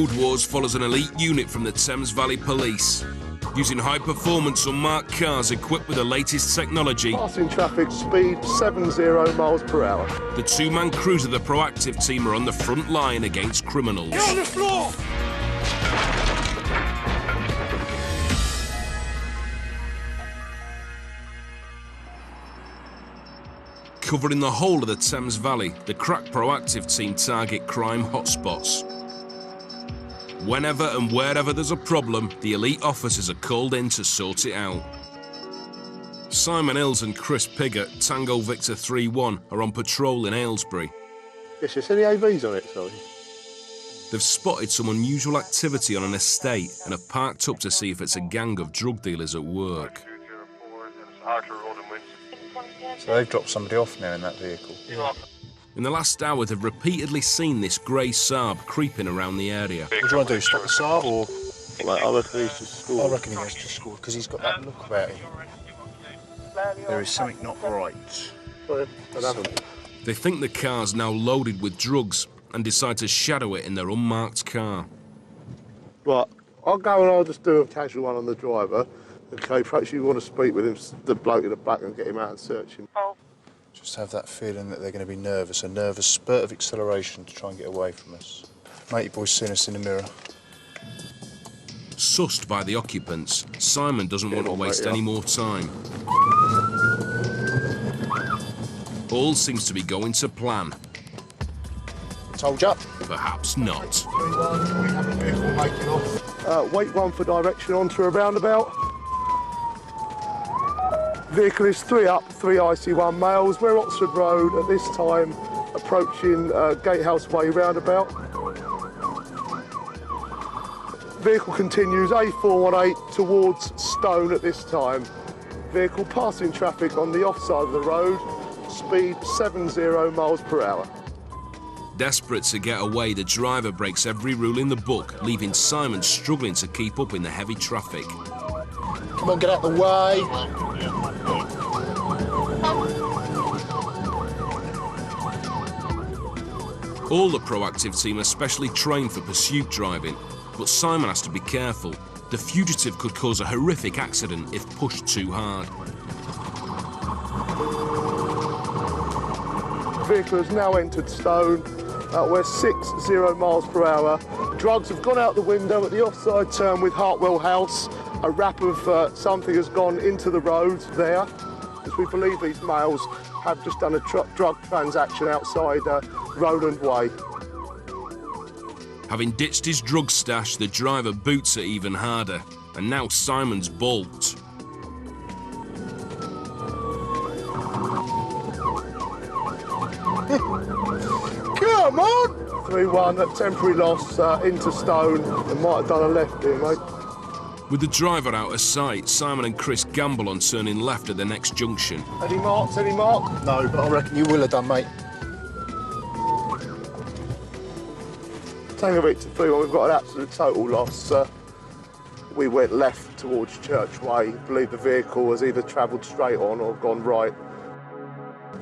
Road Wars follows an elite unit from the Thames Valley Police. Using high-performance unmarked cars equipped with the latest technology. Passing traffic, speed 70 miles per hour. The two-man crews of the proactive team are on the front line against criminals. Get on the floor! Covering the whole of the Thames Valley, the crack proactive team target crime hotspots. Whenever and wherever there's a problem, the elite officers are called in to sort it out. Simon Hills and Chris Piggott, Tango Victor 3-1, are on patrol in Aylesbury. Yes, there's any AVs on it, sorry. They've spotted some unusual activity on an estate and have parked up to see if it's a gang of drug dealers at work. So they've dropped somebody off now in that vehicle. Yeah. In the last hour, they've repeatedly seen this grey Saab creeping around the area. What do you want to do, stop the Saab or...? Like, I reckon he's just scored. I reckon he has just scored, because he's got that look about him. There is something not right. They think the car's now loaded with drugs and decide to shadow it in their unmarked car. Right, I'll go and I'll just do a casual one on the driver. Okay, perhaps you want to speak with him, the bloke in the back, and get him out and search him. Just have that feeling that they're going to be nervous, a nervous spurt of acceleration to try and get away from us. Matey boy's seen us in the mirror. Sussed by the occupants, Simon doesn't want to waste any more time. All seems to be going to plan. Told ya. Perhaps not. Wait one for direction onto a roundabout. Vehicle is 3 up, 3 IC1 males. We're Oxford Road at this time, approaching Gatehouse Way roundabout. Vehicle continues A418 towards Stone at this time. Vehicle passing traffic on the off side of the road, speed 70 miles per hour. Desperate to get away, the driver breaks every rule in the book, leaving Simon struggling to keep up in the heavy traffic. Come on, get out the way. All the proactive team are specially trained for pursuit driving, but Simon has to be careful. The fugitive could cause a horrific accident if pushed too hard. Vehicle has now entered Stone. We're 60 miles per hour. Drugs have gone out the window at the offside turn with Hartwell House. A wrap of something has gone into the road there, as we believe these males have just done a drug transaction outside Roland Way. Having ditched his drug stash, the driver boots it even harder, and now Simon's balked. Come on! 3-1, temporary loss into Stone, and might have done a left here, mate. With the driver out of sight, Simon and Chris gamble on turning left at the next junction. Any marks, any mark? No, but I reckon you will have done, mate. Tango Victor 3-1, we've got an absolute total loss. We went left towards Church Way. I believe the vehicle has either travelled straight on or gone right.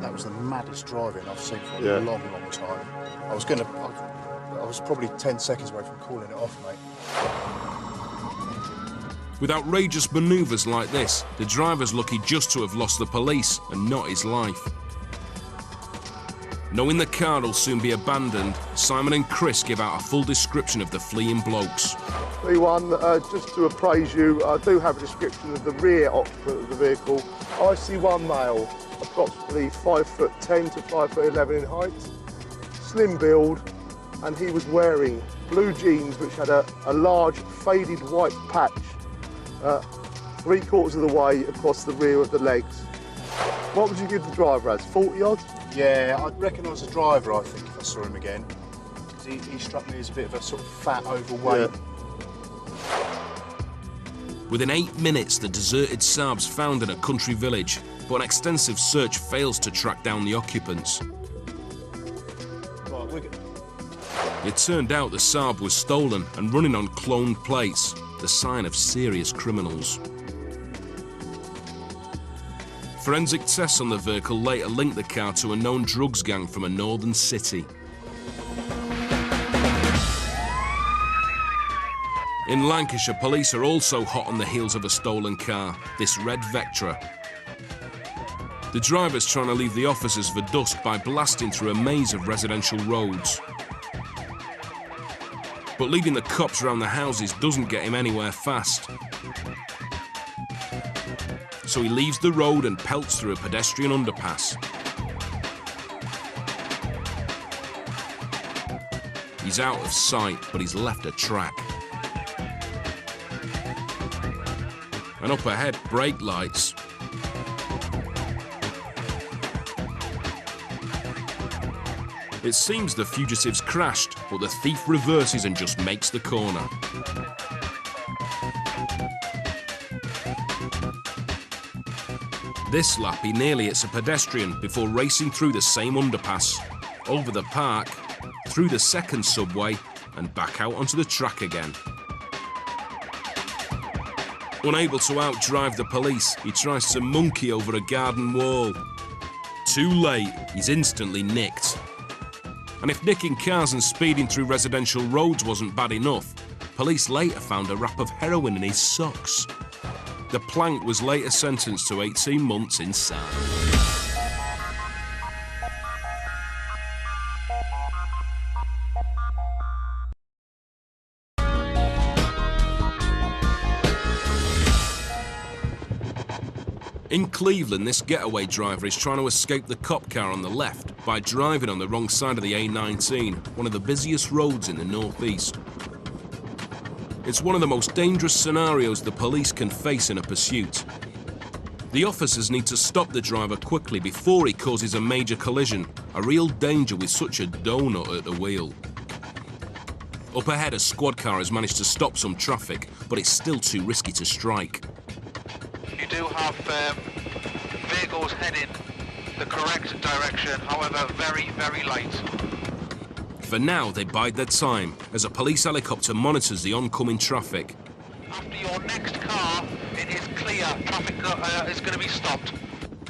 That was the maddest driving I've seen for a long, long time. I was probably 10 seconds away from calling it off, mate. With outrageous manoeuvres like this, the driver's lucky just to have lost the police and not his life. Knowing the car will soon be abandoned, Simon and Chris give out a full description of the fleeing blokes. 3-1, just to appraise you, I do have a description of the rear occupant of the vehicle. IC1 male, approximately 5'10" to 5'11" in height, slim build, and he was wearing blue jeans which had a large faded white patch 3/4 of the way across the rear of the legs. What would you give the driver as, 40 odd? Yeah, I'd recognise the driver, I think, if I saw him again. He struck me as a bit of a sort of fat, overweight. Yeah. Within 8 minutes, the deserted Saab's found in a country village, but an extensive search fails to track down the occupants. Right, It turned out the Saab was stolen and running on cloned plates, the sign of serious criminals. Forensic tests on the vehicle later linked the car to a known drugs gang from a northern city. In Lancashire, police are also hot on the heels of a stolen car, this red Vectra. The driver's trying to leave the officers for dusk by blasting through a maze of residential roads. But leading the cops around the houses doesn't get him anywhere fast. So he leaves the road and pelts through a pedestrian underpass. He's out of sight, but he's left a track. And up ahead, brake lights. It seems the fugitive's crashed, but the thief reverses and just makes the corner. This lap, he nearly hits a pedestrian before racing through the same underpass, over the park, through the second subway, and back out onto the track again. Unable to outdrive the police, he tries to monkey over a garden wall. Too late, he's instantly nicked. And if nicking cars and speeding through residential roads wasn't bad enough, police later found a wrap of heroin in his socks. The plank was later sentenced to 18 months inside. In Cleveland, this getaway driver is trying to escape the cop car on the left by driving on the wrong side of the A19, one of the busiest roads in the northeast. It's one of the most dangerous scenarios the police can face in a pursuit. The officers need to stop the driver quickly before he causes a major collision, a real danger with such a donut at the wheel. Up ahead, a squad car has managed to stop some traffic, but it's still too risky to strike. You do have vehicles heading the correct direction, however very, very light. For now, they bide their time as a police helicopter monitors the oncoming traffic. After your next car, it is clear. Traffic is going to be stopped.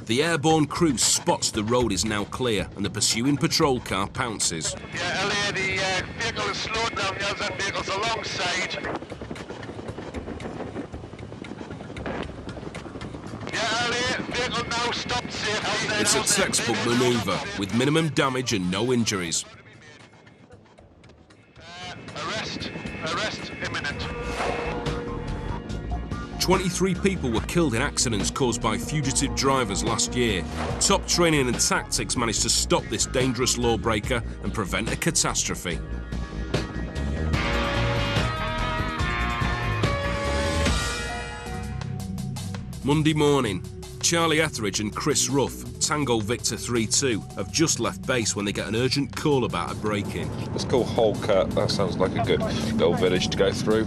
The airborne crew spots the road is now clear and the pursuing patrol car pounces. Yeah, Elliot, the vehicle is slowed down. The other vehicle's alongside. Vehicle now stopped safely. It's a textbook maneuver with minimum damage and no injuries. Arrest imminent. 23 people were killed in accidents caused by fugitive drivers last year. Top training and tactics managed to stop this dangerous lawbreaker and prevent a catastrophe. Monday morning, Charlie Etheridge and Chris Ruff, Tango Victor 3-2, have just left base when they get an urgent call about a break-in. Let's call Holker. That sounds like a good little village to go through.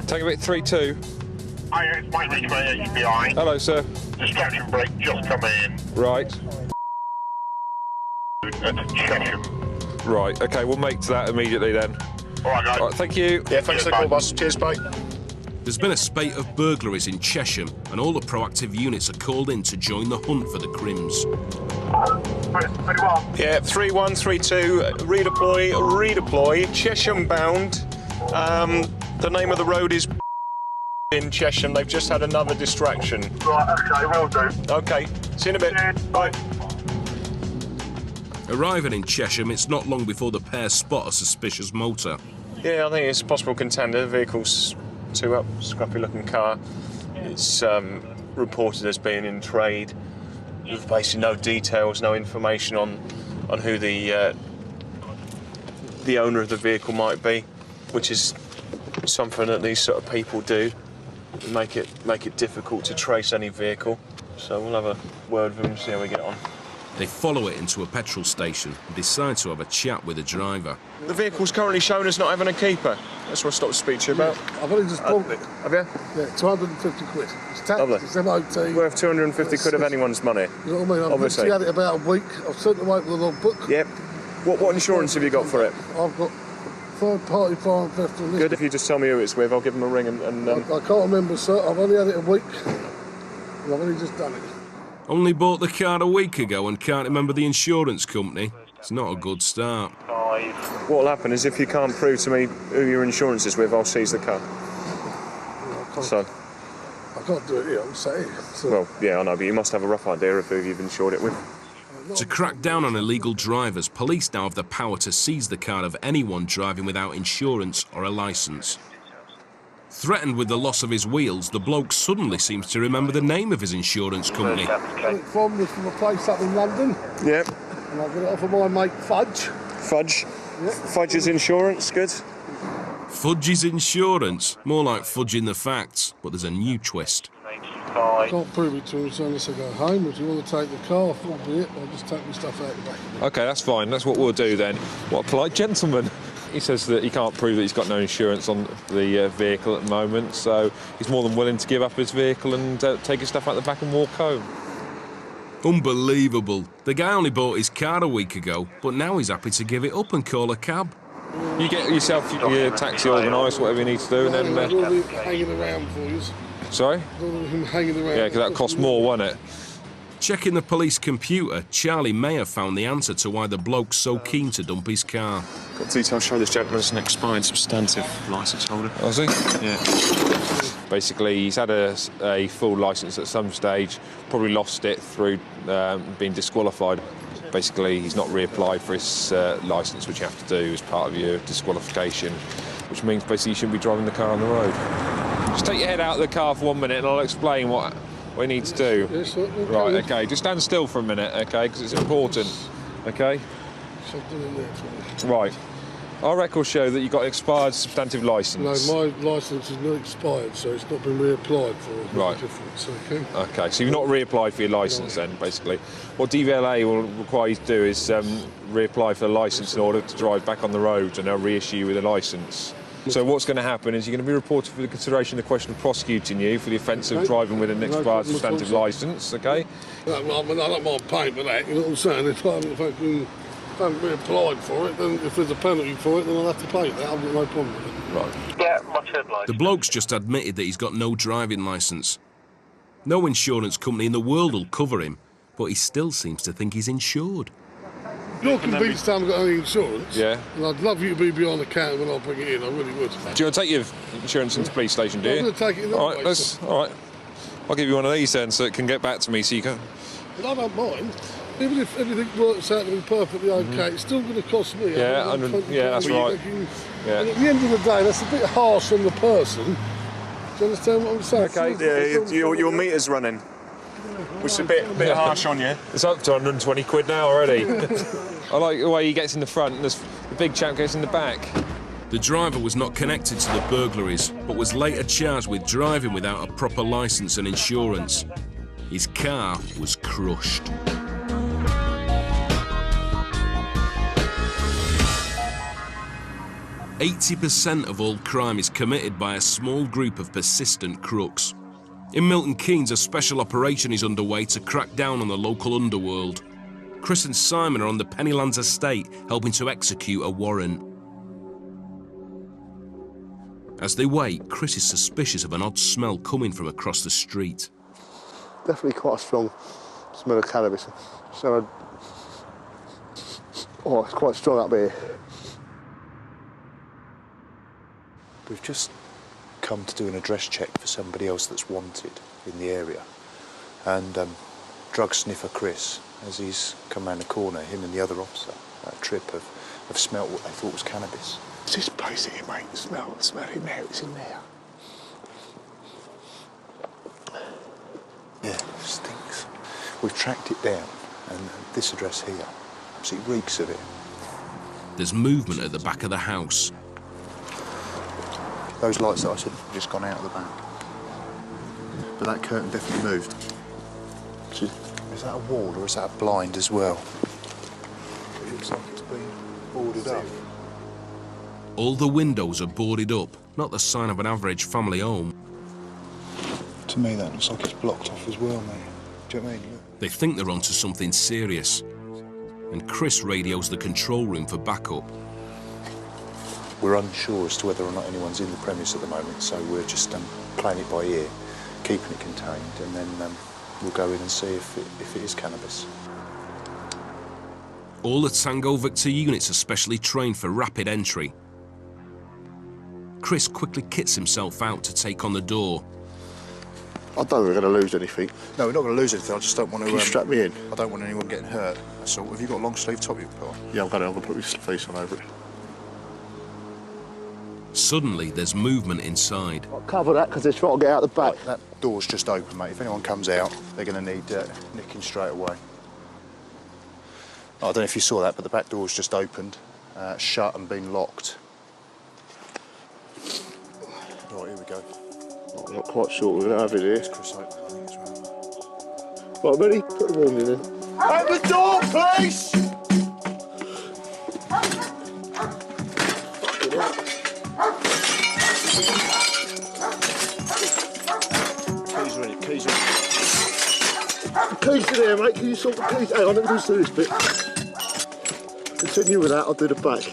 Tango Victor 3-2. Hi, it's Mike Reach by HPI. Hello, sir. Distraction brake just come in. Right. At Chesham. Right, OK, we'll make to that immediately then. All right, guys. All right, thank you. Yeah, thanks for the call, boss. Cheers, bye. There's been a spate of burglaries in Chesham, and all the proactive units are called in to join the hunt for the crims. 21. Yeah, 3132, redeploy, Chesham bound. The name of the road is in Chesham. They've just had another distraction. Right, okay, will do. Okay, see you in a bit. Bye. Arriving in Chesham, it's not long before the pair spot a suspicious motor. Yeah, I think it's a possible contender. The vehicle's two up, scruffy looking car. It's reported as being in trade. There's basically no details, no information on who the owner of the vehicle might be, which is something that these sort of people do. Make it difficult to trace any vehicle. So we'll have a word with them and see how we get on. They follow it into a petrol station and decide to have a chat with the driver. The vehicle's currently shown as not having a keeper. That's what I stopped to speak to you about. I've only just bought it. Have you? Yeah, 250 quid. It's tax, Lovely. it's MOT. Worth 250 quid of anyone's money. You know what I mean? Obviously. I've had it about a week. I've sent it away with a logbook. Yep. What insurance have you got for it? I've got third-party fire and theft on this. Good, if you just tell me who it's with, I'll give them a ring and I can't remember, sir. I've only had it a week. And I've only just done it. Only bought the car a week ago and can't remember the insurance company. It's not a good start. What will happen is if you can't prove to me who your insurance is with, I'll seize the car. So, I can't do it here, I'm sat here. So. well, yeah, I know, but you must have a rough idea of who you've insured it with. To crack down on illegal drivers, police now have the power to seize the car of anyone driving without insurance or a licence. Threatened with the loss of his wheels, the bloke suddenly seems to remember the name of his insurance company. From a place up in London. Yeah. And I got it off of my mate Fudge. Fudge. Yeah. Fudge's insurance, good. Fudge's insurance? More like fudging the facts, but there's a new twist. I can't prove it to him unless I go home. If you want to take the car, albeit, I'll just take my stuff out the back of it. OK, that's fine. That's what we'll do then. What a polite gentleman. He says that he can't prove that he's got no insurance on the vehicle at the moment, so he's more than willing to give up his vehicle and take his stuff out the back and walk home. Unbelievable. The guy only bought his car a week ago, but now he's happy to give it up and call a cab. You get yourself your taxi organised, whatever you need to do, and then... hanging around for you. Sorry? Him hanging around. Yeah, because that costs more, won't it? Checking the police computer, Charlie may have found the answer to why the bloke's so keen to dump his car. Got details show this gentleman's an expired substantive licence holder. Oh, is he? Yeah. Basically, he's had a full licence at some stage, probably lost it through being disqualified. Basically, he's not reapplied for his licence, which you have to do as part of your disqualification, which means basically you shouldn't be driving the car on the road. Just take your head out of the car for 1 minute and I'll explain what we need to do. Yes, okay. Right, OK, just stand still for a minute, OK, because it's important, OK? Right. Our records show that you've got an expired substantive licence. No, my licence is not expired, so it's not been reapplied for. Right. Difference, okay? OK, so you've not reapplied for your licence then, basically. What DVLA will require you to do is reapply for the licence in order to drive back on the road, and they'll reissue you with a licence. So what's going to happen is you're going to be reported for the consideration of the question of prosecuting you for the offence of driving with an expired substantive licence, OK? I don't mind paying for that, you know what I'm saying? If I haven't reapplied for it, then if there's a penalty for it, then I'll have to pay that. I've got no problem with it. Right. Yeah, much obliged. The bloke's just admitted that he's got no driving licence. No insurance company in the world will cover him, but he still seems to think he's insured. You're convinced I haven't got any insurance, Yeah. and I'd love you to be behind the counter when I bring it in, I really would. Do you want to take your insurance into the police station, do you? I'm going to take it in All right, all right. I'll give you one of these then so it can get back to me so you can... But I don't mind. Even if everything works out to be perfectly okay, it's still going to cost me. Yeah, yeah, that's right. Yeah. And at the end of the day, that's a bit harsh on the person. Do you understand what I'm saying? Okay. Yeah, your meter's running, which is a bit harsh on you. It's up to 120 quid now already. I like the way he gets in the front and the big chap gets in the back. The driver was not connected to the burglaries, but was later charged with driving without a proper licence and insurance. His car was crushed. "80% of all crime is committed by a small group of persistent crooks. In Milton Keynes, a special operation is underway to crack down on the local underworld. Chris and Simon are on the Pennylands estate, helping to execute a warrant. As they wait, Chris is suspicious of an odd smell coming from across the street. Definitely quite a strong smell of cannabis. So, it's quite strong up here. We've just come to do an address check for somebody else that's wanted in the area. And drug sniffer Chris, as he's come round the corner, him and the other officer, that trip, have smelt what they thought was cannabis. It's this place here, mate. Smell it now. It's in there. Yeah, it stinks. We've tracked it down, and this address here, absolutely reeks of it. There's movement at the back of the house. Those lights that I said have just gone out of the back. But that curtain definitely moved. Is that a wall or is that a blind as well? It looks like it's been boarded up. All the windows are boarded up, not the sign of an average family home. To me, that looks like it's blocked off as well, mate. Do you know what I mean? Look. They think they're onto something serious. And Chris radios the control room for backup. We're unsure as to whether or not anyone's in the premise at the moment, so we're just playing it by ear, keeping it contained, and then we'll go in and see if it is cannabis. All the Tango Victor units are specially trained for rapid entry. Chris quickly kits himself out to take on the door. I don't think we're going to lose anything. No, we're not going to lose anything. I just don't want to... Can you strap me in? I don't want anyone getting hurt. That's all. Have you got a long sleeve top you can put on? Yeah, I'm going to put my face on over it. Suddenly, there's movement inside. I'll cover that because they're trying to get out the back. That door's just open, mate. If anyone comes out, they're going to need nicking straight away. I don't know if you saw that, but the back door's just opened, shut and been locked. Right, here we go. I'm not quite sure we're going to have it here. It's Chris open, I think it's right. Right, ready? Put the warning in. Open the door, please! Keys are in it, keys are in it. Keys are there, mate. Can you sort the keys? Hang on, let me just do this bit. Continue with that, I'll do the back.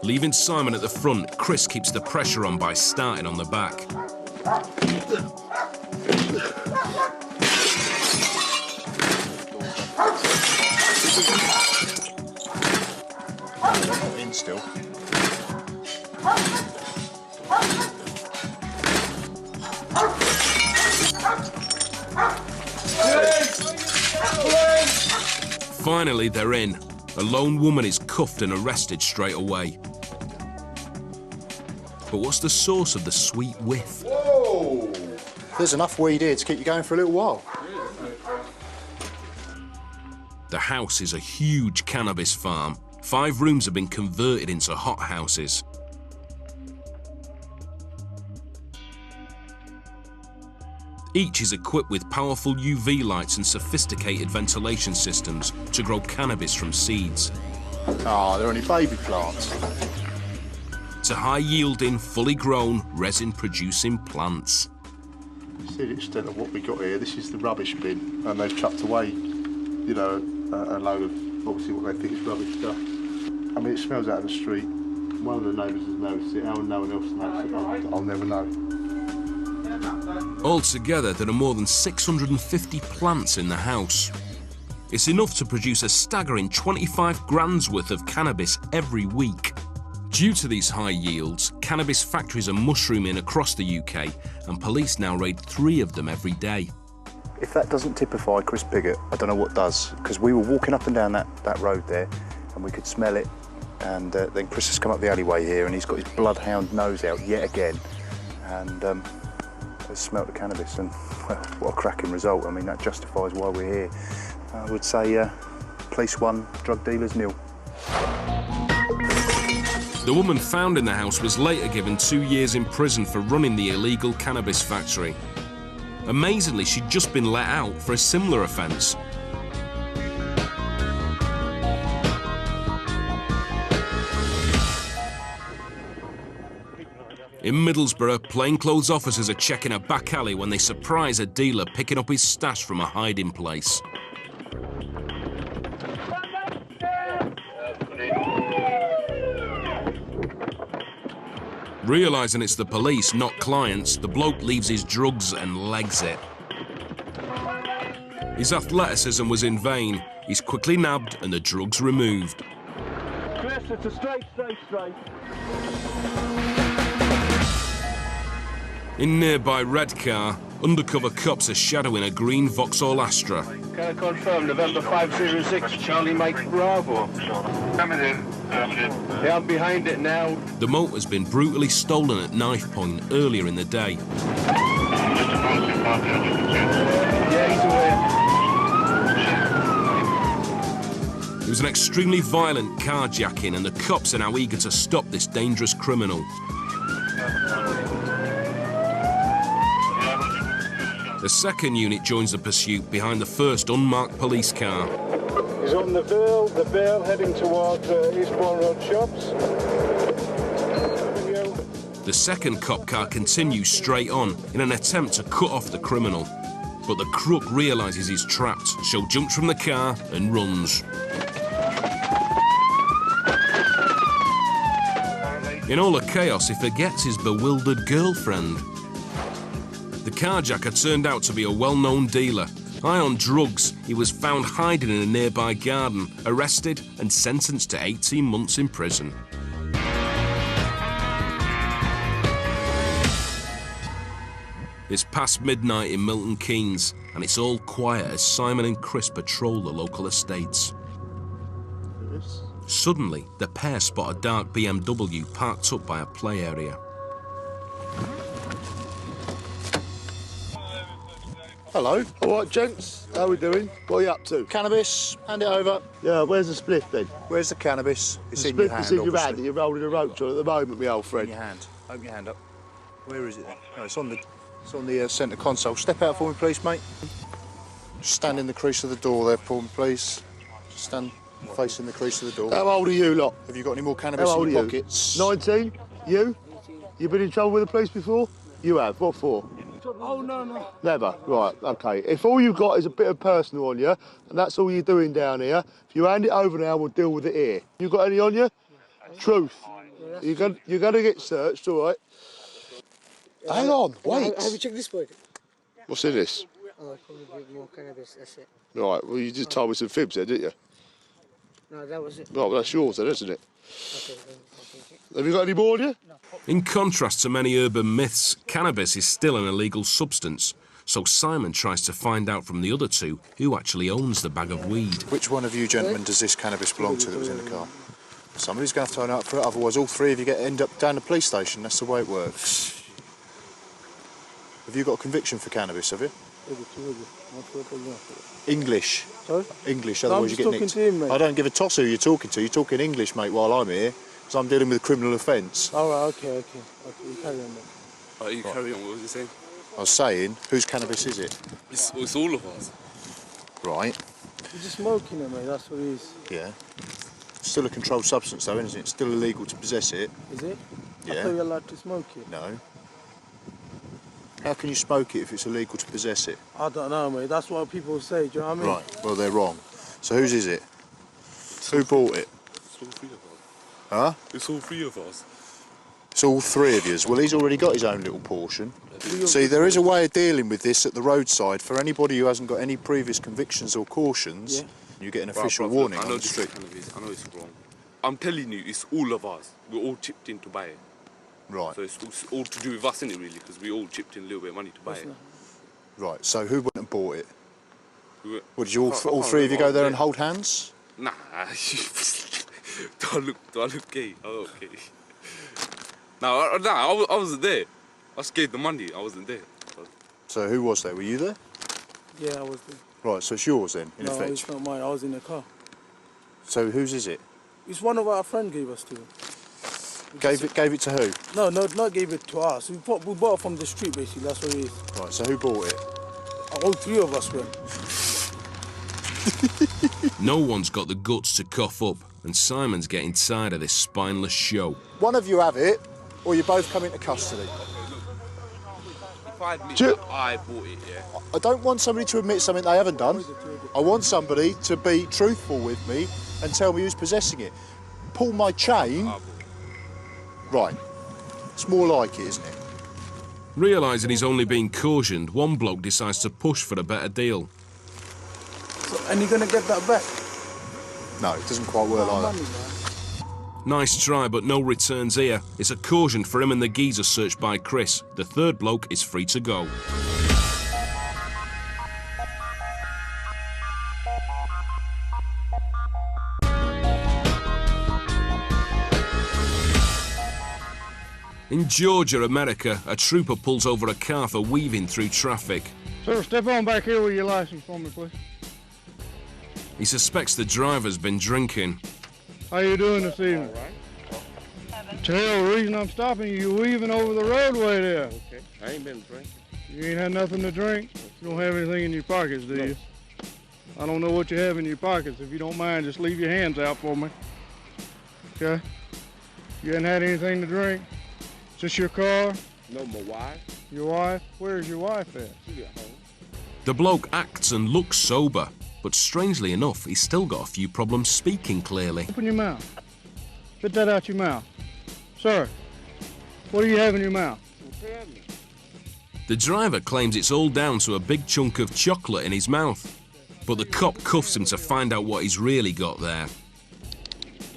Leaving Simon at the front, Chris keeps the pressure on by starting on the back. Not in still. Finally, they're in. A lone woman is cuffed and arrested straight away. But what's the source of the sweet whiff? Whoa! There's enough weed here to keep you going for a little while. The house is a huge cannabis farm. 5 rooms have been converted into hothouses. Each is equipped with powerful UV lights and sophisticated ventilation systems to grow cannabis from seeds. Ah, they're only baby plants. To high-yielding, fully grown, resin-producing plants. You see the extent of what we got here. This is the rubbish bin, and they've chucked away, you know, a load of, obviously, what they think is rubbish stuff. I mean, it smells out in the street. One of the neighbours has noticed it. How no one else knows it, I'll never know. Altogether, there are more than 650 plants in the house. It's enough to produce a staggering 25 grand's worth of cannabis every week. Due to these high yields, cannabis factories are mushrooming across the UK, and police now raid 3 of them every day. If that doesn't typify Chris Piggott, I don't know what does, because we were walking up and down that road there, and we could smell it, and then Chris has come up the alleyway here, and he's got his bloodhound nose out yet again, and has smelt the cannabis, and well, what a cracking result. I mean, that justifies why we're here. I would say police 1, drug dealers 0. The woman found in the house was later given 2 years in prison for running the illegal cannabis factory. Amazingly, she'd just been let out for a similar offence. In Middlesbrough, plainclothes officers are checking a back alley when they surprise a dealer picking up his stash from a hiding place. Realising it's the police, not clients, the bloke leaves his drugs and legs it. His athleticism was in vain. He's quickly nabbed and the drugs removed. Chris, it's a straight. In nearby Redcar, undercover cops are shadowing a green Vauxhall Astra. Can I confirm November 506 Charlie Mike Bravo? Coming in. Yeah, I'm behind it now. The motor's been brutally stolen at knife point earlier in the day. Yeah, he's away. It was an extremely violent carjacking, and the cops are now eager to stop this dangerous criminal. The second unit joins the pursuit behind the first unmarked police car. He's on the Vale heading toward Eastbourne Road Shops. The second cop car continues straight on in an attempt to cut off the criminal. But the crook realises he's trapped, so jumps from the car and runs. In all the chaos, he forgets his bewildered girlfriend. The carjacker turned out to be a well-known dealer. High on drugs, he was found hiding in a nearby garden, arrested and sentenced to 18 months in prison. It's past midnight in Milton Keynes, and it's all quiet as Simon and Chris patrol the local estates. Suddenly, the pair spot a dark BMW parked up by a play area. Hello. All right, gents. How we doing? What are you up to? Cannabis, hand it over. Yeah, where's the spliff then? Where's the cannabis? It's The in your spliff hand, is in your hand obviously. that you're rolling a rope on at the moment, my old In friend. your hand. Open your hand up. Where is it then? No, it's on the centre console. Step out for me, please, mate. Just stand in the crease of the door there for me, please. Just stand facing the crease of the door. How old are you lot? Have you got any more cannabis How old in your are you? pockets? 19? You? You been in trouble with the police before? You have. What for? Oh, no. Never. Right, okay. If all you've got is a bit of personal on you, and that's all you're doing down here, if you hand it over now, we'll deal with it here. You got any on you? Truth. You're going to get searched, all right? Hang on, wait. Have you checked this pocket? What's in this? Oh, probably a bit more cannabis, that's it. Right, well, you just told me some fibs there, didn't you? No, that was it. Right, well, that's yours then, isn't it? Okay, then I'll take it. Have you got any more on you? In contrast to many urban myths, cannabis is still an illegal substance. So Simon tries to find out from the other two who actually owns the bag of weed. Which one of you gentlemen does this cannabis belong to that was in the car? Somebody's going to have to turn up for it, otherwise all three of you end up down the police station. That's the way it works. Have you got a conviction for cannabis, have you? English. Sorry? English, No, otherwise I'm you just get talking to him, mate. I don't give a toss who you're talking to. You're talking English, mate, while I'm here, because I'm dealing with a criminal offence. All right, okay. You carry on, mate. Oh, you carry on, what was you saying? I was saying, whose cannabis is it? It's all of us. Right, You're just smoking it, mate, that's what it is. yeah. Still a controlled substance though, isn't it? It's still illegal to possess it. Is it? I Yeah. thought you're allowed to smoke it. No. How can you smoke it if it's illegal to possess it? I don't know, mate. That's what people say, do you know what I mean? Right, well they're wrong. So whose is it? Who bought it? It's all three of us. Huh? It's all three of us. It's all three of yous. Well, he's already got his own little portion. See, there is a way of dealing with this at the roadside for anybody who hasn't got any previous convictions or cautions. Yeah. You get an official Bruv, warning I on know the this street. cannabis, I know it's wrong. I'm telling you, it's all of us. We're all chipped in to buy it. Right, So it's all to do with us, innit, really? Because we all chipped in a little bit of money to buy it. right. So who went and bought it? We were- What, did you I can't all three of you go remember. there and hold hands? Nah. do I look gay? I look gay. No, I wasn't there. I scared the money. I wasn't there. So who was there? Were you there? Yeah, I was there. Right, so it's yours then, in No, effect. it's not mine. I was in the car. So whose is it? It's one of our friends gave us to. Gave it to who? No, not gave it to us. We bought it from the street, basically. That's what it is. Right, so who bought it? All three of us went. No one's got the guts to cough up, and Simon's getting tired of this spineless show. One of you have it, or you both come into custody. If I admit Ju- that I bought it, yeah. I don't want somebody to admit something they haven't done. I want somebody to be truthful with me and tell me who's possessing it. Pull my chain. I bought it. Right. It's more like it, isn't it? Realising he's only been cautioned, one bloke decides to push for a better deal. So, and you're gonna get that back? No, it doesn't quite work like Money, that. man. Nice try, but no returns here. It's a caution for him and the geezer searched by Chris. The third bloke is free to go. In Georgia, America, a trooper pulls over a car for weaving through traffic. Sir, step on back here with your license for me, please. He suspects the driver's been drinking. How you doing this evening? Tell the reason I'm stopping you, you're weaving over the roadway there. Okay. I ain't been drinking. You ain't had nothing to drink? You don't have anything in your pockets, do you? I don't know what you have in your pockets. If you don't mind, just leave your hands out for me. Okay? You hadn't had anything to drink? Is this your car? No, my wife. Your wife? Where's your wife at? She at home. The bloke acts and looks sober, but strangely enough, he's still got a few problems speaking clearly. Open your mouth. Spit that out your mouth. Sir, what do you have in your mouth? The driver claims it's all down to a big chunk of chocolate in his mouth, but the cop cuffs him to find out what he's really got there.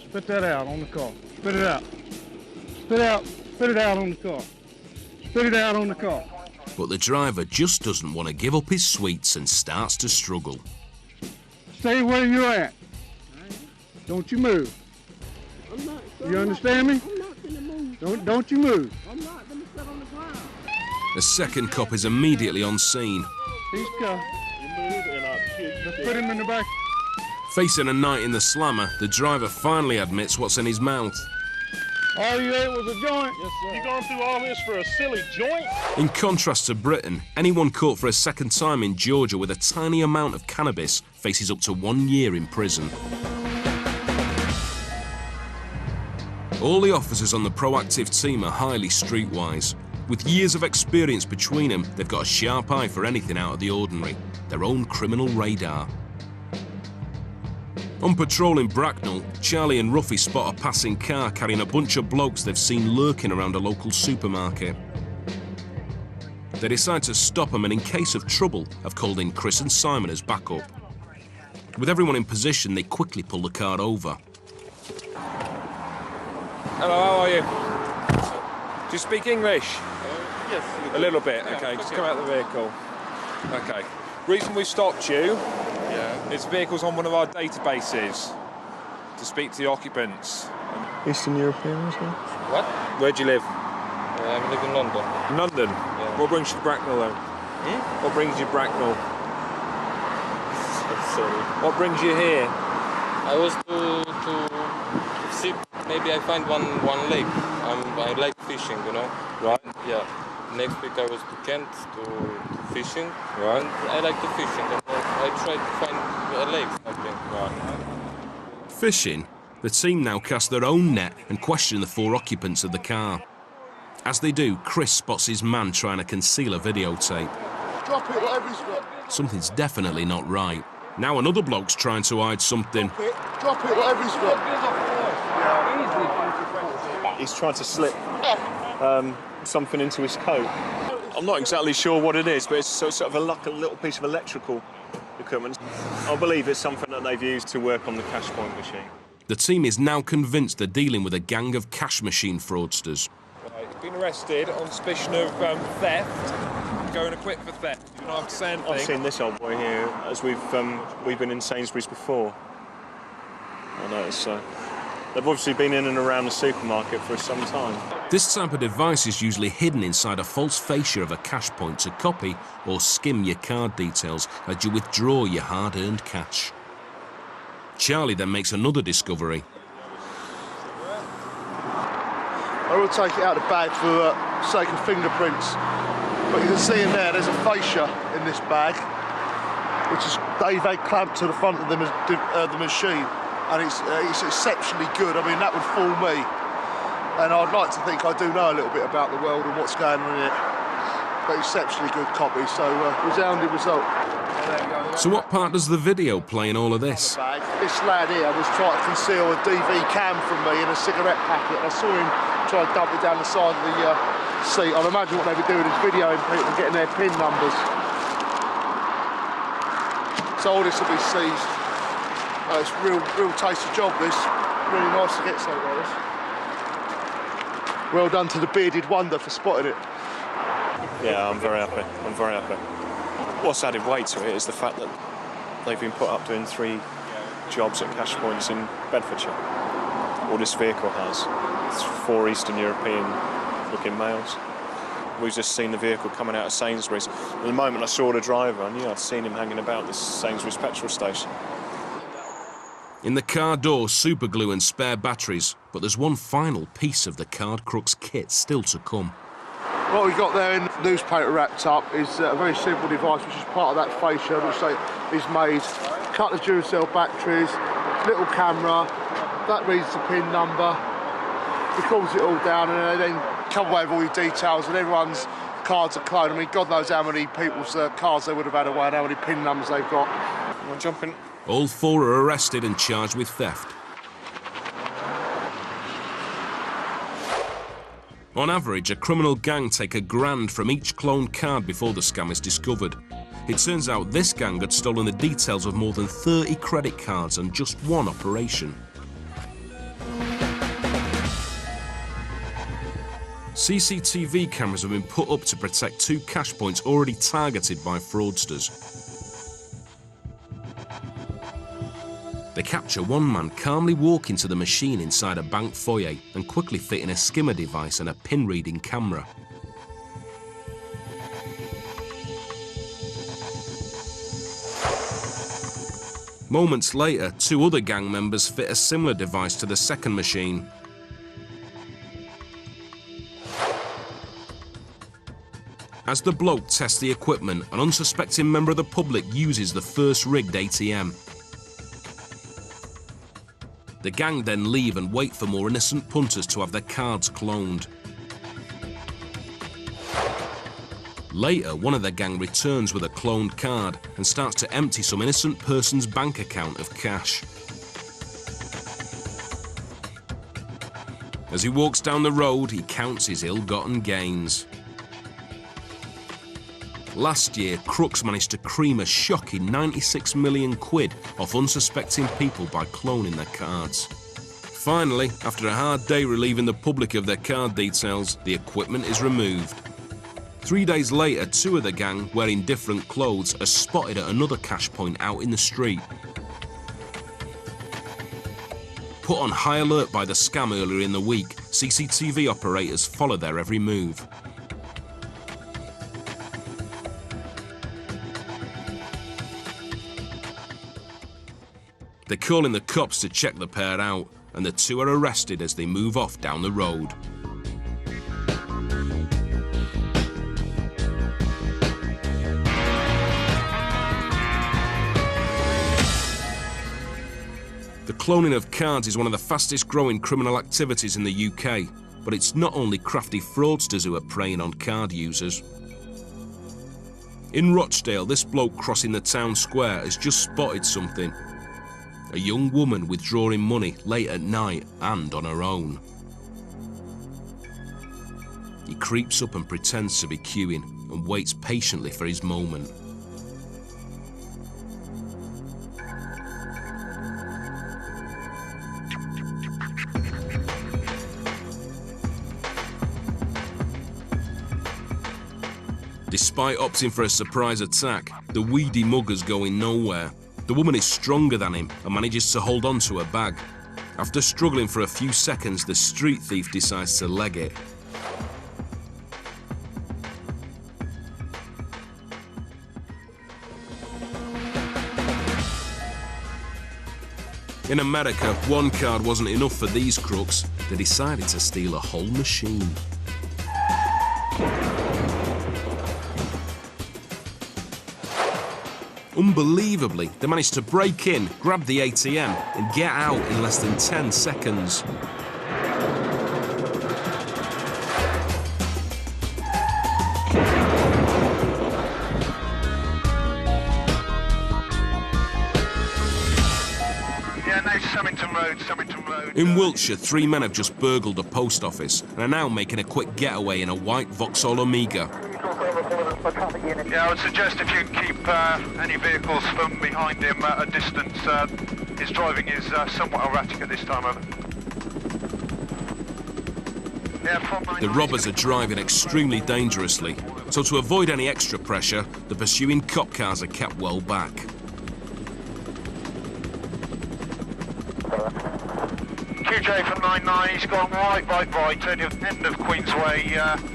Spit that out on the car. Spit it out. Spit it out on the car. Spit it out on the car. But the driver just doesn't want to give up his sweets and starts to struggle. Stay where you're at. Don't you move. You understand me? Don't you move. The second cop is immediately on scene. He's coming. Let's put him in the back. Facing a night in the slammer, the driver finally admits what's in his mouth. All you ate was a joint? Yes, sir. You going through all this for a silly joint? In contrast to Britain, anyone caught for a second time in Georgia with a tiny amount of cannabis faces up to 1 year in prison. All the officers on the proactive team are highly streetwise. With years of experience between them, they've got a sharp eye for anything out of the ordinary, their own criminal radar. On patrol in Bracknell, Charlie and Ruffy spot a passing car carrying a bunch of blokes they've seen lurking around a local supermarket. They decide to stop them and, in case of trouble, have called in Chris and Simon as backup. With everyone in position, they quickly pull the car over. Hello, how are you? Do you speak English? Yes. A little bit, okay. Just come out of the vehicle. Okay. Reason we stopped you is vehicles on one of our databases to speak to the occupants. Eastern Europeans, yeah? What? Where do you live? I live in London. London? Yeah. What brings you to Bracknell, though? What brings you to Bracknell? Sorry. What brings you here? I was to see, maybe I find one lake. I like fishing, you know? Right. Yeah. Next week I was to Kent to fishing. Right. And I like to fishing. And I tried to find a lake, something. Right. Fishing? The team now cast their own net and question the 4 occupants of the car. As they do, Chris spots his man trying to conceal a videotape. Drop it, whatever he's got. Something's definitely not right. Now another bloke's trying to hide something. Drop it, whatever he's got. He's trying to slip something into his coat. I'm not exactly sure what it is, but it's sort of a little piece of electrical equipment. I believe it's something that they've used to work on the cash point machine. The team is now convinced they're dealing with a gang of cash machine fraudsters. Right. He's been arrested on suspicion of theft, going equipped for theft. You don't have to say anything. I've seen this old boy here as we've been in Sainsbury's before. I noticed so. They've obviously been in and around the supermarket for some time. This type of device is usually hidden inside a false fascia of a cash point to copy or skim your card details as you withdraw your hard-earned cash. Charlie then makes another discovery. I will take it out of the bag for sake of fingerprints. But you can see in there, there's a fascia in this bag, which is they've clamped to the front of the machine. And it's exceptionally good. I mean, that would fool me. And I'd like to think I do know a little bit about the world and what's going on in it. But exceptionally good copy, so resounding result. So what part does the video play in all of this? This lad here was trying to conceal a DV cam from me in a cigarette packet. I saw him try to dump it down the side of the seat. I'd imagine what they were doing is videoing people and getting their PIN numbers. So all this will be seized. It's a real tasty job, this. Really nice to get something like this. Well done to the bearded wonder for spotting it. Yeah, I'm very happy. I'm very happy. What's added weight to it is the fact that they've been put up doing 3 jobs at cash points in Bedfordshire. All this vehicle has. It's 4 Eastern European-looking males. We've just seen the vehicle coming out of Sainsbury's. At the moment I saw the driver, I knew I'd seen him hanging about this Sainsbury's petrol station. In the car door, super glue and spare batteries, but there's one final piece of the card crooks kit still to come. What we've got there in newspaper wrapped up is a very simple device which is part of that fascia which is made. A couple of Duracell batteries, little camera, that reads the PIN number, records it all down and then come away with all your details and everyone's cards are cloned. I mean, God knows how many people's cards they would have had away and how many PIN numbers they've got. I'm jumping. All 4 are arrested and charged with theft. On average, a criminal gang take $1 grand from each cloned card before the scam is discovered. It turns out this gang had stolen the details of more than 30 credit cards on just one operation. CCTV cameras have been put up to protect 2 cash points already targeted by fraudsters. They capture one man calmly walking to the machine inside a bank foyer and quickly fitting a skimmer device and a pin-reading camera. Moments later, 2 other gang members fit a similar device to the second machine. As the bloke tests the equipment, an unsuspecting member of the public uses the first rigged ATM. The gang then leave and wait for more innocent punters to have their cards cloned. Later, one of the gang returns with a cloned card and starts to empty some innocent person's bank account of cash. As he walks down the road, he counts his ill-gotten gains. Last year, crooks managed to cream a shocking 96 million quid off unsuspecting people by cloning their cards. Finally, after a hard day relieving the public of their card details, the equipment is removed. 3 days later, 2 of the gang, wearing different clothes, are spotted at another cash point out in the street. Put on high alert by the scam earlier in the week, CCTV operators follow their every move. They call in the cops to check the pair out, and the 2 are arrested as they move off down the road. The cloning of cards is one of the fastest growing criminal activities in the UK, but it's not only crafty fraudsters who are preying on card users. In Rochdale, this bloke crossing the town square has just spotted something. A young woman withdrawing money late at night and on her own. He creeps up and pretends to be queuing and waits patiently for his moment. Despite opting for a surprise attack, the weedy mugger's going nowhere. The woman is stronger than him and manages to hold on to her bag. After struggling for a few seconds, the street thief decides to leg it. In America, one card wasn't enough for these crooks. They decided to steal a whole machine. Unbelievably, they managed to break in, grab the ATM, and get out in less than 10 seconds. Yeah, no, Summington Road. In Wiltshire, 3 men have just burgled a post office and are now making a quick getaway in a white Vauxhall Omega. Yeah, I would suggest if you can keep any vehicles from behind him at a distance. His driving is somewhat erratic at this time, over. Yeah, the robbers are driving extremely dangerously, so to avoid any extra pressure, the pursuing cop cars are kept well back. QJ from 99, he's gone right, end of Queensway.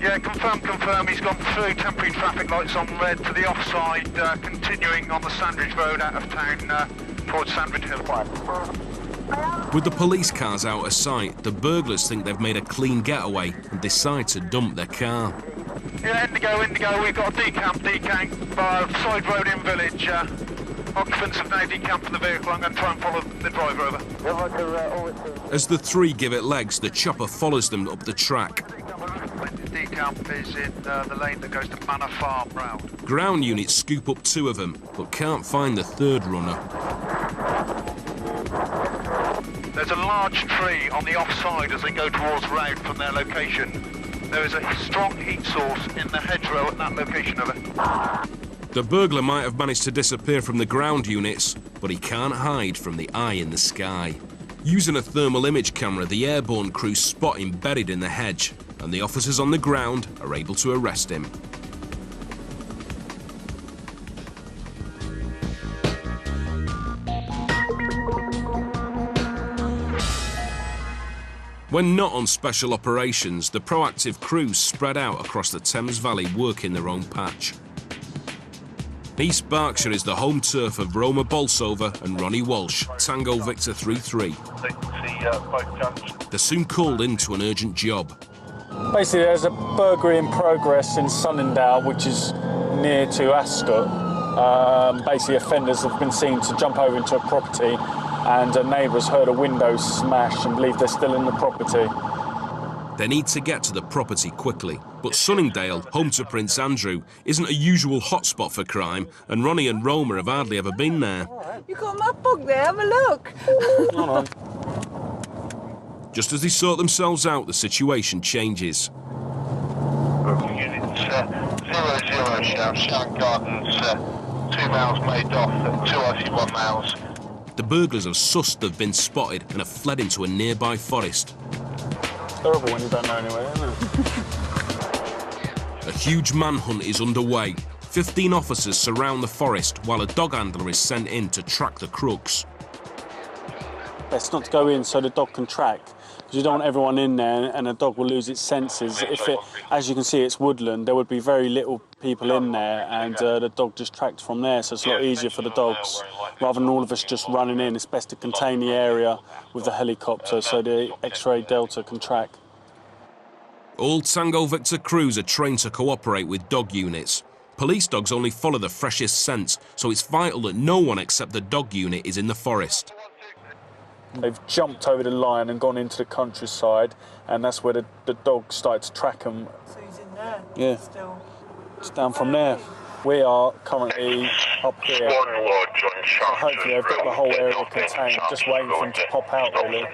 Yeah, confirm, he's gone through temporary traffic lights on red to the offside, continuing on the Sandridge Road out of town towards Sandridge Hill. With the police cars out of sight, the burglars think they've made a clean getaway and decide to dump their car. Yeah, Indigo, we've got a decamp, side road in village. Occupants have now decamped from the vehicle. I'm going to try and follow the driver over. As the 3 give it legs, the chopper follows them up the track. Decamp is in the lane that goes to Manor Farm round. Ground units scoop up 2 of them, but can't find the 3rd runner. There's a large tree on the offside as they go towards round from their location. There is a strong heat source in the hedgerow at that location, over. The burglar might have managed to disappear from the ground units, but he can't hide from the eye in the sky. Using a thermal image camera, the airborne crew spot him buried in the hedge, and the officers on the ground are able to arrest him. When not on special operations, the proactive crews spread out across the Thames Valley working their own patch. East Berkshire is the home turf of Roma Bolsover and Ronnie Walsh, Tango Victor 3-3. They're soon called into an urgent job. Basically, there's a burglary in progress in Sunningdale, which is near to Ascot. Basically, offenders have been seen to jump over into a property, and a neighbour's heard a window smash and believe they're still in the property. They need to get to the property quickly, but Sunningdale, home to Prince Andrew, isn't a usual hotspot for crime, and Ronnie and Roma have hardly ever been there. You got my book there, have a look. Hold on. Just as they sort themselves out, the situation changes. Units 00 Shout, Shout Gardens, 2 miles made off at 281 miles. The burglars have sussed they've been spotted and have fled into a nearby forest. Terrible when you don't know anyway, isn't it? A huge manhunt is underway. 15 officers surround the forest while a dog handler is sent in to track the crooks. Best not to go in so the dog can track, because you don't want everyone in there and the dog will lose its senses. As you can see, it's woodland, there would be very little people in there, and the dog just tracked from there, so it's a lot easier for the dogs. Rather than all of us just running in, it's best to contain the area with the helicopter so the X-ray Delta can track. All Tango Victor crews are trained to cooperate with dog units. Police dogs only follow the freshest scents, so it's vital that no one except the dog unit is in the forest. They've jumped over the line and gone into the countryside, and that's where the dog started to track them. So he's in there? Yeah. Still. It's down from there. We are currently up here. So hopefully they've got the whole area contained, just waiting for them to pop out, really.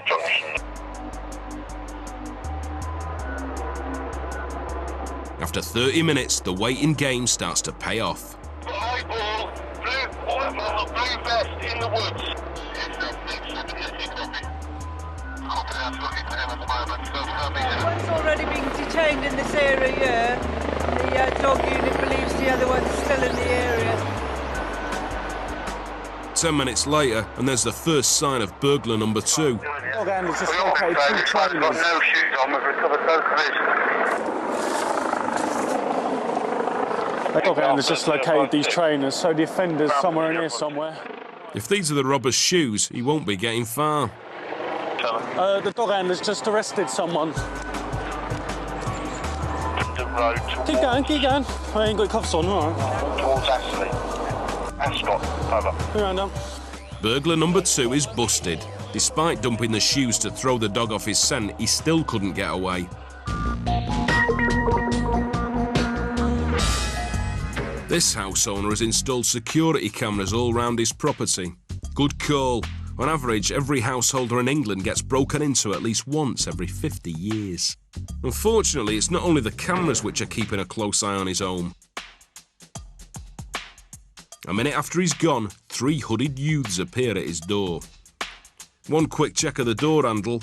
After 30 minutes, the waiting game starts to pay off. Blue vest in the woods. One's already been detained in this area here. The dog unit believes the other one's still in the area. 10 minutes later, and there's the first sign of burglar number 2. Dog handler's just located 2 trainers. No shoes on, we've recovered both of his. The dog handler's just located these trainers, so the offender's somewhere in here somewhere. If these are the robber's shoes, he won't be getting far. The dog handler's just arrested someone. Keep going. I ain't got cuffs on, all right. Towards Ashley. Ascot, over. Around. Burglar number 2 is busted. Despite dumping the shoes to throw the dog off his scent, he still couldn't get away. This house owner has installed security cameras all round his property. Good call. On average, every householder in England gets broken into at least once every 50 years. Unfortunately, it's not only the cameras which are keeping a close eye on his home. A minute after he's gone, 3 hooded youths appear at his door. One quick check of the door handle.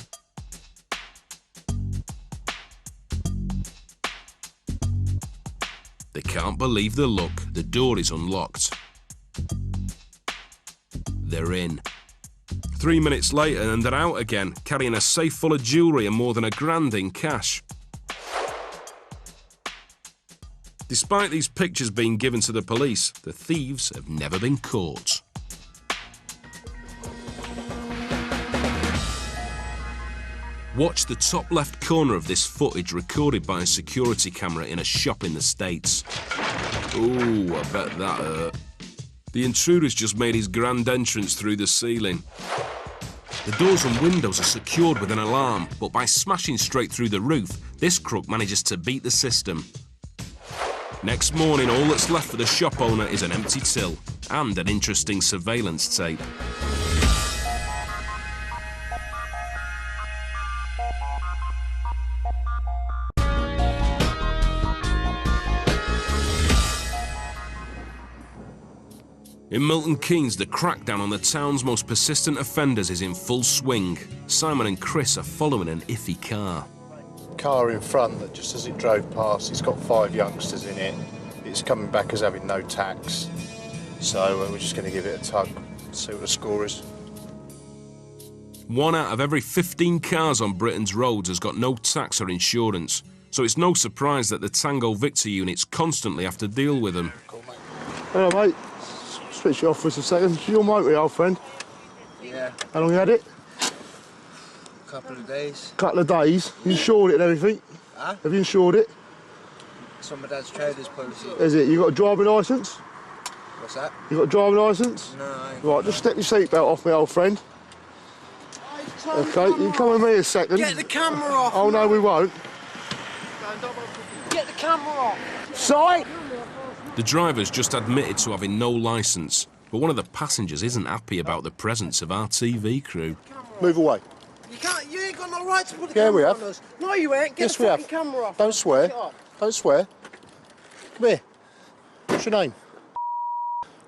They can't believe the look. The door is unlocked. They're in. 3 minutes later and they're out again, carrying a safe full of jewellery and more than £1,000 in cash. Despite these pictures being given to the police, the thieves have never been caught. Watch the top left corner of this footage recorded by a security camera in a shop in the States. Ooh, I bet that hurt. The intruder's just made his grand entrance through the ceiling. The doors and windows are secured with an alarm, but by smashing straight through the roof, this crook manages to beat the system. Next morning, all that's left for the shop owner is an empty till and an interesting surveillance tape. In Milton Keynes, the crackdown on the town's most persistent offenders is in full swing. Simon and Chris are following an iffy car. Car in front that just as it drove past, it's got 5 youngsters in it. It's coming back as having no tax. So we're just going to give it a tug, see what the score is. 1 out of every 15 cars on Britain's roads has got no tax or insurance. So it's no surprise that the Tango Victor units constantly have to deal with them. Hello, mate. Switch you off for a second. It's your motor, old friend. Yeah. How long you had it? A couple of days. Couple of days. You insured it and everything? Huh? Have you insured it? It's on my dad's trader's policy. Is it? You got a driving licence? What's that? You got a driving licence? No, I ain't. Right, just step your seatbelt off, my old friend. Okay, you come with me a second. Get the camera off! Oh, no, we won't. Get the camera off! Sight! The driver's just admitted to having no licence, but one of the passengers isn't happy about the presence of our TV crew. Move away. You can't. You ain't got no right to put the Yeah, camera we on have. us. No, you ain't. Get Yes, the we fucking have. camera off. Don't swear. Get it off. Don't swear. Come here. What's your name?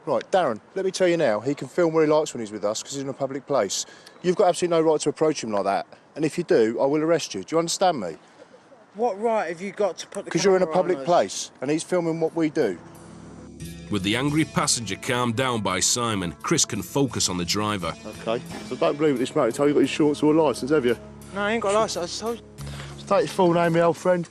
Right, Darren, let me tell you now, he can film where he likes when he's with us because he's in a public place. You've got absolutely no right to approach him like that. And if you do, I will arrest you. Do you understand me? What right have you got to put the camera on us? Because you're in a public place and he's filming what we do. With the angry passenger calmed down by Simon, Chris can focus on the driver. Okay, so don't believe it this motor tow. You got insurance or a licence, have you? No, I ain't got a licence. I just told you. State his full name, my old friend.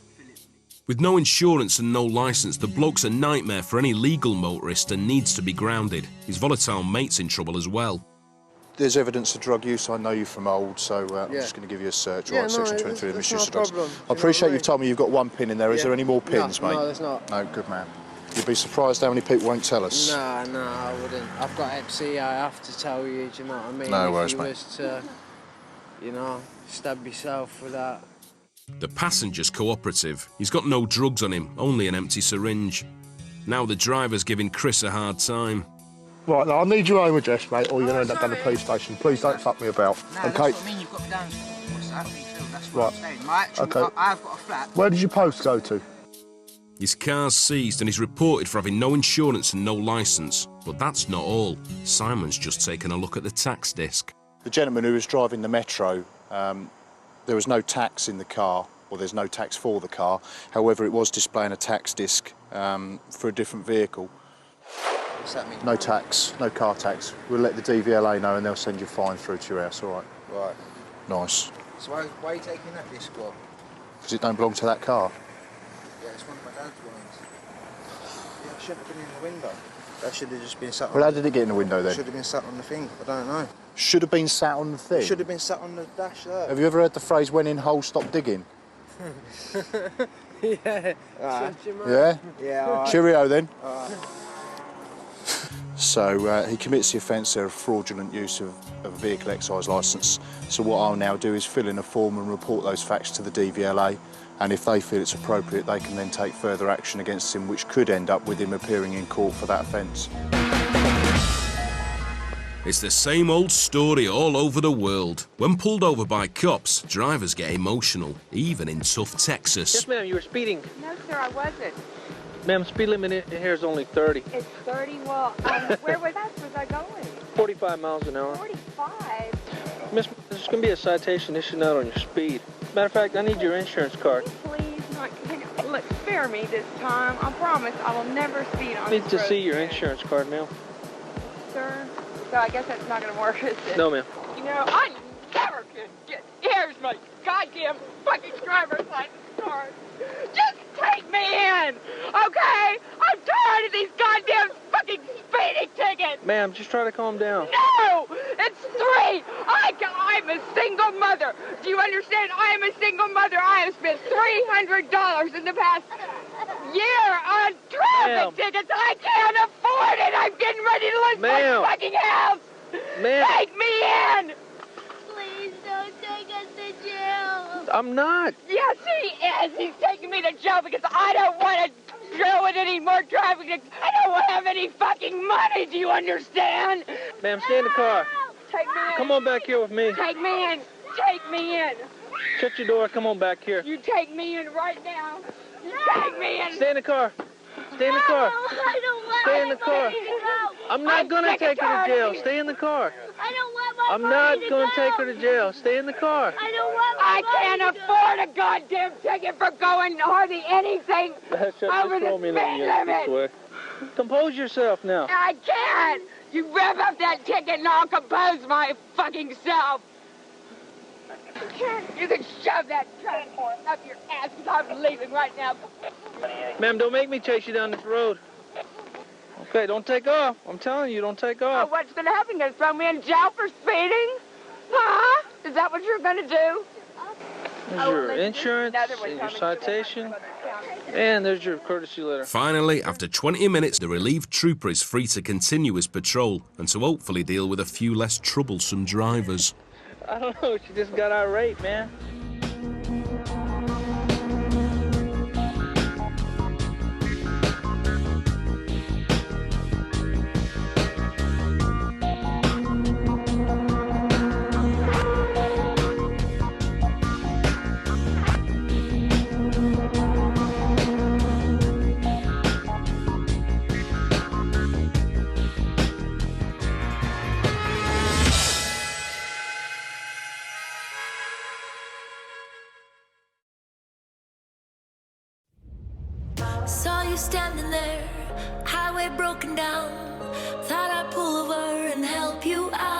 With no insurance and no licence, the bloke's a nightmare for any legal motorist and needs to be grounded. His volatile mate's in trouble as well. There's evidence of drug use. I know you from old, so I'm Yeah. just going to give you a search. Yeah, Right, no, Section 23 of that's misuse not of a drugs. problem. I appreciate you've told me you've got 1 pin in there. Is Yeah. there any more pins, No, mate? no, there's not. No, good man. You'd be surprised how many people won't tell us. No, I wouldn't. I've got Hep C, I have to tell you, do you know what I mean? No if worries, you mate. was to, you know, stab yourself with that. The passenger's cooperative. He's got no drugs on him, only an empty syringe. Now the driver's giving Chris a hard time. Right, now I need your home address, mate, or you're going to end up down the police station. Please don't fuck me about. No, okay? that's what I mean, you've got me down. What's that? That's what Right. I'm saying. My actual, Okay. I've got a flat. Where did your post go to? His car's seized and he's reported for having no insurance and no licence. But that's not all. Simon's just taken a look at the tax disc. The gentleman who was driving the Metro, there was no tax in the car, or there's no tax for the car. However, it was displaying a tax disc for a different vehicle. What's that mean? No tax, no car tax. We'll let the DVLA know and they'll send you a fine through to your house, all right? Right. Nice. So why are you taking that disc for? Because it don't belong to that car. Yeah, it's one of my dad's ones. Yeah, it shouldn't have been in the window. That should have just been sat on. Well, how did it get in the window then? Should have been sat on the thing. I don't know. Should have been sat on the thing? It should have been sat on the dash there. Have you ever heard the phrase, when in hole, stop digging? Yeah. Yeah? Yeah, all right. Cheerio then. All right. So he commits the offence there of fraudulent use of a vehicle excise licence. So what I'll now do is fill in a form and report those facts to the DVLA, and if they feel it's appropriate, they can then take further action against him, which could end up with him appearing in court for that offence. It's the same old story all over the world. When pulled over by cops, drivers get emotional, even in tough Texas. Yes, ma'am, you were speeding. No, sir, I wasn't. Ma'am, speed limit here is only 30. It's 30. Well, where was I going? 45 miles an hour. 45? Miss, there's going to be a citation issued out on your speed. Matter of fact, I need your insurance card. Please, look, spare me this time. I promise I will never speed on I need this to road see your again. insurance card, ma'am. Sir, so I guess that's not going to work, is it? No, ma'am. You know, I never can get... Here's my goddamn fucking driver's license card. Just take me in, okay? I'm tired of these goddamn fucking speeding tickets. Ma'am, just try to calm down. No! It's 3! I'm a single mother. Do you understand? I am a single mother. I have spent $300 in the past year on traffic tickets. I can't afford it. I'm getting ready to lose my fucking house. Take me in. Please don't take us to jail. I'm not. Yes, he is. He's taking me to jail because I don't want to deal with any more traffic tickets. I don't have any fucking money. Do you understand? Ma'am, stay in the car. Take me in. Come on back here with me. Take me in. Take me in. Shut your door. Come on back here. You take me in right now. You take me in. Stay in the car. Stay in the car. I don't want Stay in the car. I'm not going to take her to jail. Stay in the car. I don't want my I'm not going going to take her to jail. Stay in the car. I don't want my I can't afford a goddamn ticket for going hardly anything over the speed limit. Compose yourself now. I can't. You rev up that ticket and I'll compose my fucking self. You can shove that truck up your ass because I'm leaving right now. Ma'am, don't make me chase you down this road. Okay, don't take off. I'm telling you, don't take off. What's going to happen? Going to throw me in jail for speeding? Huh? Is that what you're going to do? There's your insurance, and your citation, and there's your courtesy letter. Finally, after 20 minutes, the relieved trooper is free to continue his patrol and to hopefully deal with a few less troublesome drivers. I don't know, she just got irate, man. Saw you standing there, highway broken down. Thought I'd pull over and help you out.